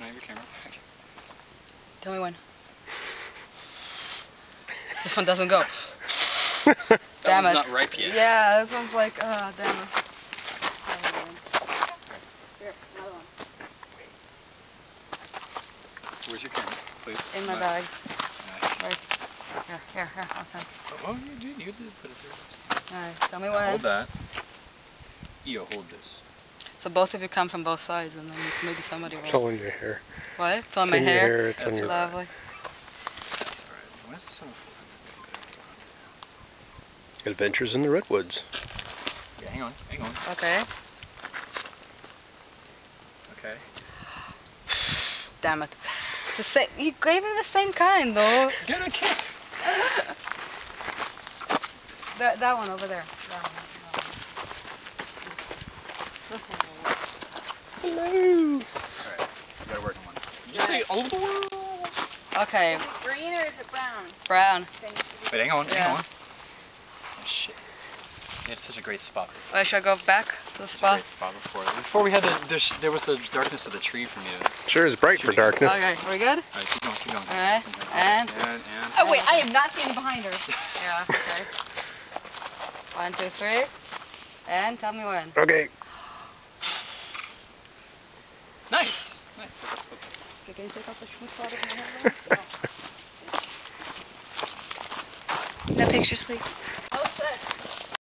Can I have your camera back? Tell me when. This one doesn't go. Damn That one's it. not ripe yet. Yeah, this one's like, damn it. Here, another one. Where's your camera, please? In my bag. Right. Here, okay. Oh, you did put it there. Alright, tell me Now when. hold that. Io, hold this. So both of you come from both sides and then maybe somebody will. It's all in your hair. What? It's on It's my in your hair? hair. It's on That's your lovely. That's alright. Where's the 7400? Adventures in the Redwoods. Yeah, hang on. Okay. Okay. Damn it. It's the same. You gave me the same kind though. Get a kick! That one over there. That one. Hello. Alright, we gotta work on one. Did you say all the world? Okay. Is it green or is it brown? Brown. Wait, hang on. Yeah. Oh shit. It's such a great spot. Wait, should I go back to the Such a spot? great spot before we had there was the darkness of the tree from you. Sure is bright for darkness. Okay, we good? Alright, keep going. Alright, and? Oh wait, I am not standing behind her. Yeah, okay. 1, 2, 3. And tell me when. Okay. Nice. Okay, can you take out the schmutz out of my hair? No pictures, please.